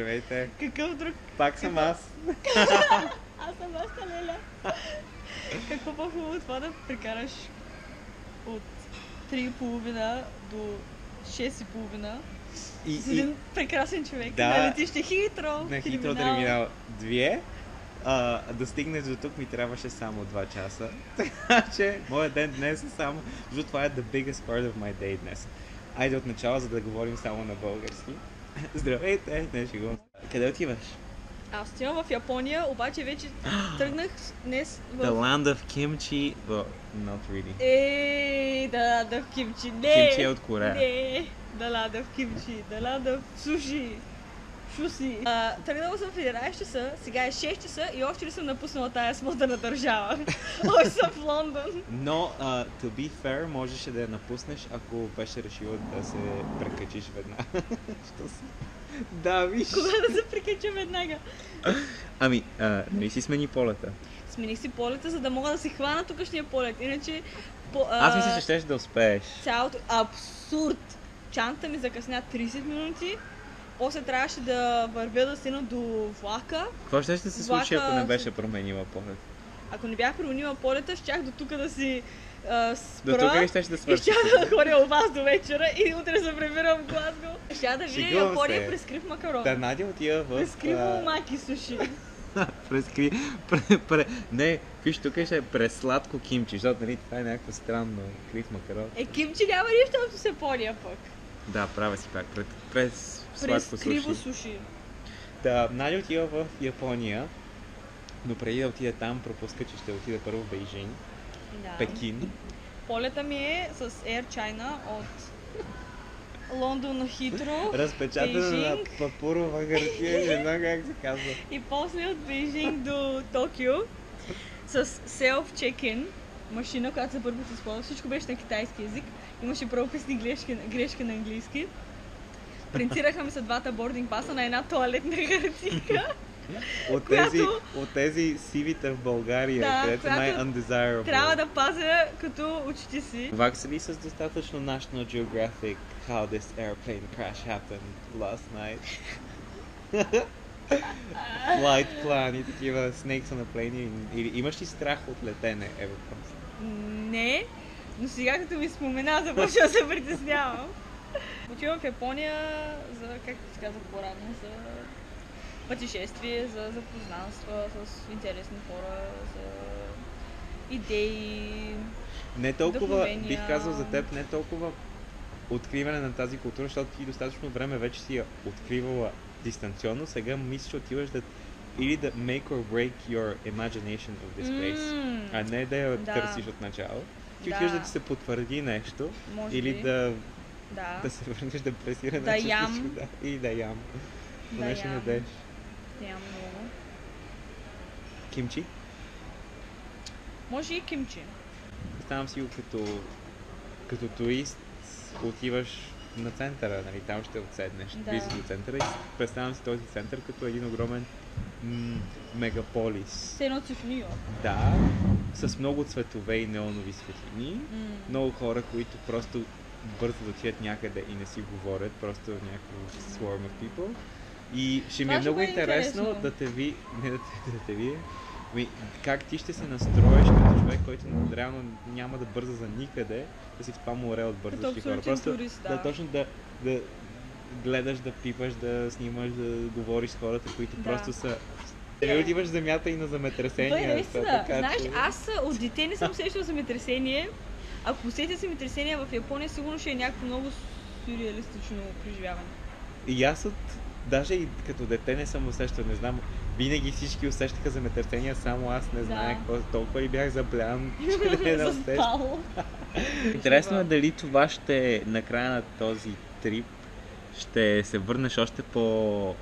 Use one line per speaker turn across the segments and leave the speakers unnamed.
Здравейте.
Какъв друг?
Пак съм аз.
Аз съм вашата Леля. Какво по-хубаво от това да прекараш от 3:30 до 6:30 с един прекрасен човек.
Да.
Да летище Хитро.
На Хитро терминал 2. Да стигнеш до тук ми трябваше само 2 часа. Така че моят ден днес е само... Защото това е the biggest part of my day днес. Айде от начало, за да говорим само на български. Здравейте! Не ще го... Къде отиваш?
Аз отивам в Япония, обаче вече тръгнах днес в...
The land of kimchi. Well, not really.
The land of kimchi. Не!
Kimchi е от Корея.
Не! The land of kimchi. The land of sushi. Шуси. Тръгнала съм в 11 часа, сега е 6 часа и още ли съм напуснала тая смотана държава. Още съм в Лондон.
Но, to be fair, можеше да я напуснеш, ако беше решила да се прекачиш веднага. Що си? Да, виж.
Кога да се прикача веднага?
Ами, нали си смени полета?
Смених си полета, за да мога да си хвана тукашния полет. Иначе...
Аз мисля, че щеш да успееш.
Цялото... Абсурд! Чантата ми закъсня 30 минути. После трябваше да вървя да стигна до влака.
Какво ще се случи, ако не беше променила полет?
Ако не бях променила полета, щях до тук да си спра.
До тук ли щеш да свършиш?
И щях да ходя у вас до вечера и утре се прибирам в Глазго. Щях да видя Япония през крив макарон.
Да, Надя отива в...
През криво маки суши.
Не, виж, тук ще е през сладко кимчи, защото нали това е някакво странно крив макарон.
Кимчи няма нищо общо с Япония пък.
Да, права си пак. През сладко
криво суши.
Да, Надя отива в Япония, но преди да отида там, пропуска, че ще отида първо в Бейжинг, Пекин.
Полета ми е с Air China от Лондон на Хитро,
разпечатана на папурова хартия, не знам как се казва.
И после от Бейжинг до Токио с self-check-in машина, която за първи се използва. Всичко беше на китайски език. Имаше правописни грешки на английски. Принтираха ми се двата бординг паса на една тоалетна хартийка.
От тези сивите в България, където най-undesirable.
Трябва да пазя като очите си.
Вакса ли с достатъчно National Geographic how this airplane crash happened last night? Flight plan и такива snakes on a plane. Или имаш ли страх от летене?
Не, но сега като ми спомена, започва да се притеснявам. Отивам в Япония за, както се казва по-рано, за пътешествие, за запознанства с интересни хора, за идеи,
не толкова, бих казал за теб, не толкова откриване на тази култура, защото ти достатъчно време вече си я откривала дистанционно, сега мислиш, че отиваш да или да make or break your imagination of this place, а не да я търсиш от начало. Ти отиваш да ти се потвърди нещо, или да се върнеш да пресира
да ям.
И да ям. Поне ще надеш.
Да ям много.
Кимчи?
Може и кимчи.
Представям си го като турист, отиваш на центъра, нали, там ще отседнеш близо до центъра и представям си този център като един огромен мегаполис.
Едно си в Ню Йорк.
Да, с много цветове и неонови светлини, много хора, които просто бързо да отидат някъде и не си говорят, просто някакво swarm of people. И ще ми е много интересно да те видя, как ти ще се настроиш като човек, който реално няма да бърза за никъде, да си в това море от бързащи хора. Просто
турист,
точно да гледаш, да пипаш, да снимаш, да говориш с хората, които просто са... Не отиваш в земята и на земетресения.
Наистина, знаеш, аз от дете не съм сещала земетресение. Ако усетя земетресение в Япония, сигурно ще е някакво много сюрреалистично преживяване.
И аз даже и като дете не съм усещал, не знам, винаги всички усещаха земетресения, само аз не знаех какво, толкова и бях заблян, че не усещам. Интересно е дали това ще, накрая на този трип, ще се върнеш още по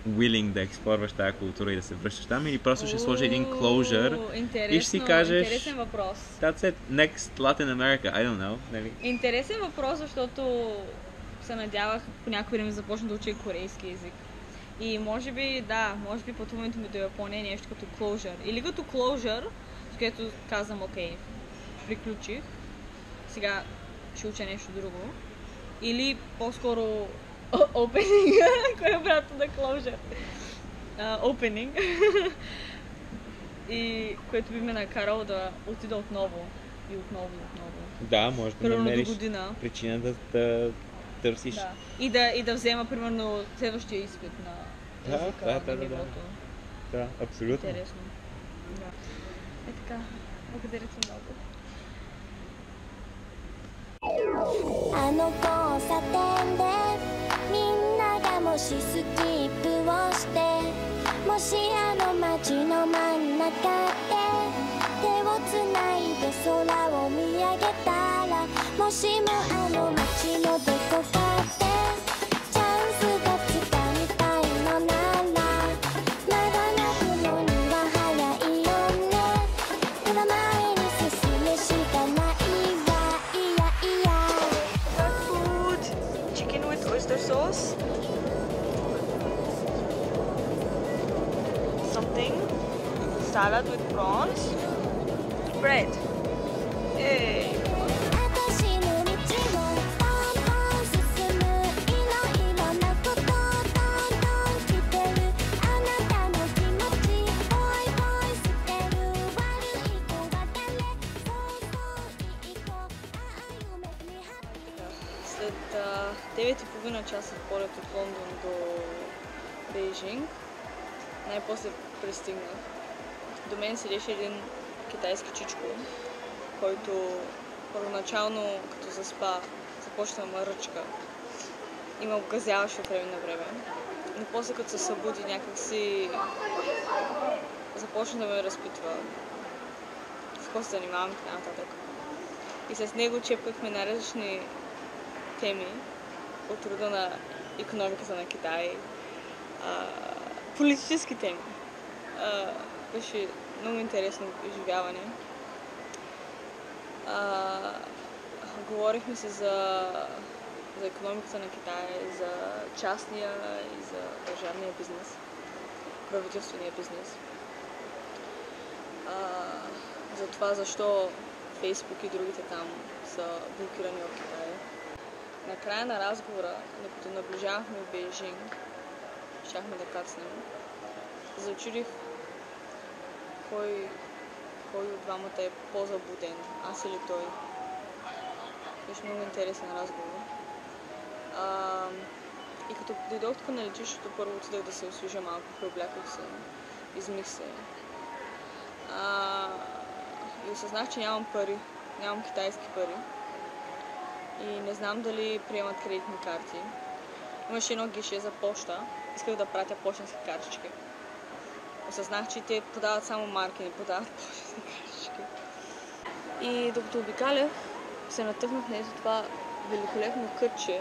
willing да експлорваш тази култура и да се връщаш там, или просто ще сложи един closure и ще си кажеш...
Интересен въпрос.
That's it, next Latin America, I don't know. Нали?
Интересен въпрос, защото се надявах по някакво време започна да уча корейски език. И може би пътуването ми до Япония е нещо като closure. Или като closure, с което казвам, окей, приключих, сега ще уча нещо друго. Или по-скоро Opening, кой е брато на Closure? Opening. И което би ме накарало да отида отново. И отново.
Да, може да
примерно
намериш
до година.
причина да търсиш.
Да. И да взема, примерно, следващия изпит на езика, на нивото.
Да, абсолютно.
Интересно. Да. Е така. Благодаря ти много.
あの交差点でみんながもしスキップをしてもしあの街の真ん中で手をつないで空を見上げたらもしもあの街のどこかでチャンスがつかみたいのならまだ泣くのには早いよねただ前に進むしかない
Food, chicken with oyster sauce, something, salad with prawns, bread. Yay!
私の道をポンポン進むいろいろなことどんどん来てるあなたの気持ちボイボイ捨てる悪い子は誰そうそういい子ああ you make me happy
След 9,5 часа полет от Лондон до Бейжинг, най-после пристигнах. До мен седеше един китайски чичко, който първоначално, като заспа, започна да ме ръчка и ме обгазяваше от време на време. Но после като се събуди някакси започна да ме разпитва с какво се занимавам и така нататък. И с него чепкахме най-различни теми от рода на икономиката на Китай, политически теми. Беше много интересно изживяване. Говорихме се за икономиката на Китай, за частния и за държавния бизнес, правителствения бизнес. За това защо Фейсбук и другите там са блокирани от Китай. На края на разговора, докато наближавахме в Бейжинг, щяхме да кацнем, зачудих кой от двамата е по-забуден, аз или той. Беше много интересен разговор. И като дойдох тук на летището, първо отидах да се освежа малко, преоблякох се, измих се. И осъзнах, че нямам пари, нямам китайски пари. И не знам дали приемат кредитни карти. Имаше едно гише за поща, исках да пратя почтенски картички. Осъзнах, че те подават само марки, не подават почтенски картички. И докато обикалях, се натъкнах на ето това великолепно кътче,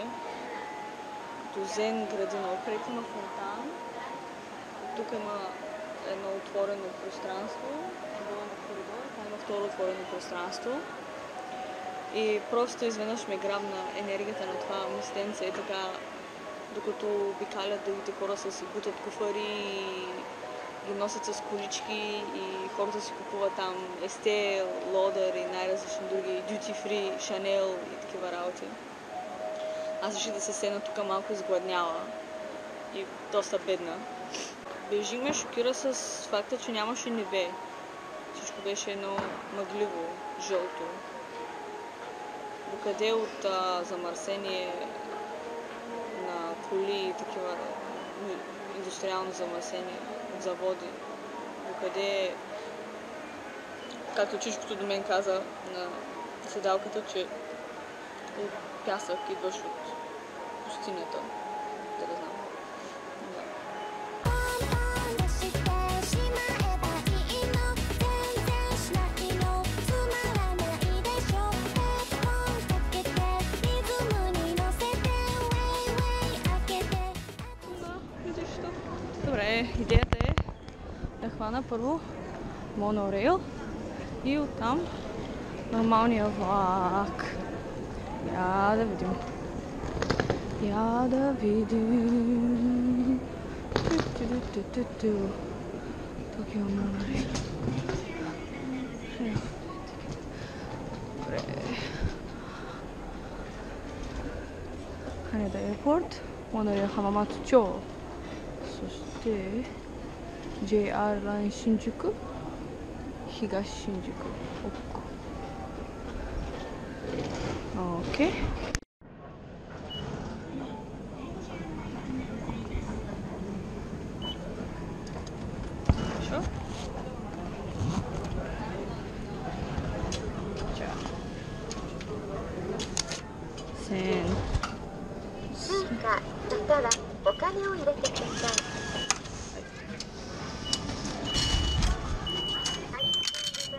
като зен градина. Отпред има фонтан, тук има едно отворено пространство, долу на коридор, там има второ отворено пространство. И просто изведнъж ме грабна енергията на това местенце и така, докато обикалят другите хора се си бутат куфари и ги носят с колички и хората си купуват там Estée Lauder и най-различни други Duty Free, Chanel и такива работи. Аз реших да се седна тук малко изгладняла и доста бедна. Бейжинг ме шокира с факта, че нямаше небе. Всичко беше едно мъгливо, жълто. Докъде от замърсение на коли и такива индустриално замърсение от заводи, докъде, както чичкото до мен каза на седалката, че от пясък идваш от пустинята, да знам. Добре, идеята е да хвана първо монорейл и оттам нормалния влак. Я да видим. Токио монорейл. Добре. Haneda Airport, モノレール浜松町、そして JR ライン新宿、東新宿、OK。じゃあ1000円。
スイカまたはお金を入れてください。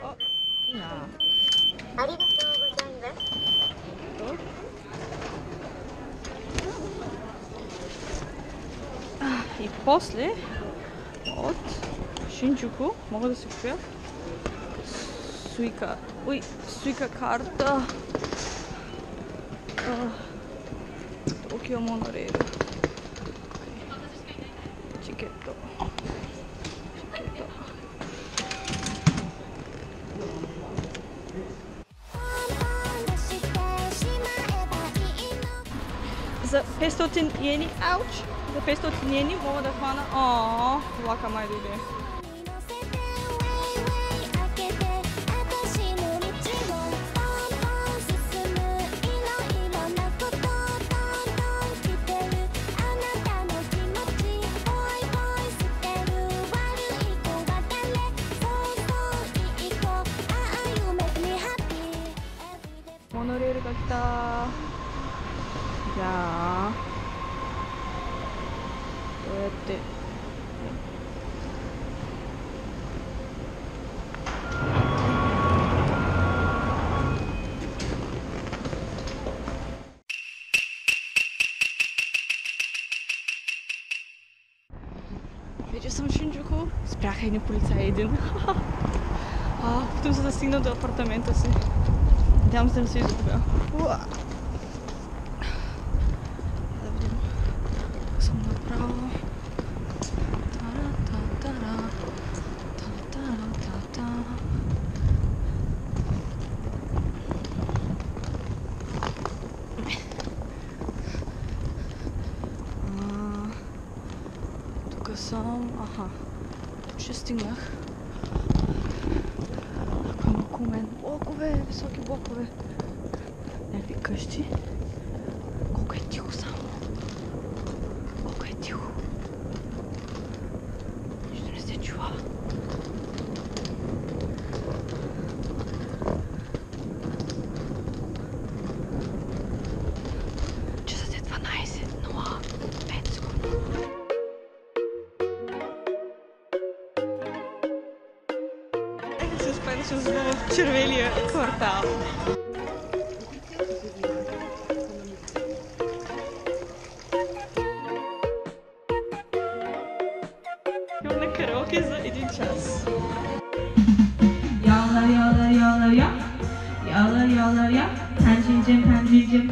あ、いいな。
ありがとうございます。
И после от Шинджуку мога да си купя Суика карта Токио монорейл. Чикето. За 500 йени, ауч! За 500 йени мога да хвана... Влака май дойде. Монорейлが来た。じゃあどうやってВече съм в Шинджуку. Спряха едни полицаи един. Опитвам се да стигна до апартамента си. Надявам се да не се изгубя. Да видим какво съм направила. Тук съм... Тук ще стигнах. Ако има около мен блокове, високи блокове, някакви къщи. Колко е тихо само. Колко е тихо. Нищо не се чува. Часът е 12:05 секунди. Се успя да се озова в червелия квартал. Идем на караоке за 1 час.
Yola yola yola ya, yola yola ya. Panjijin panjijin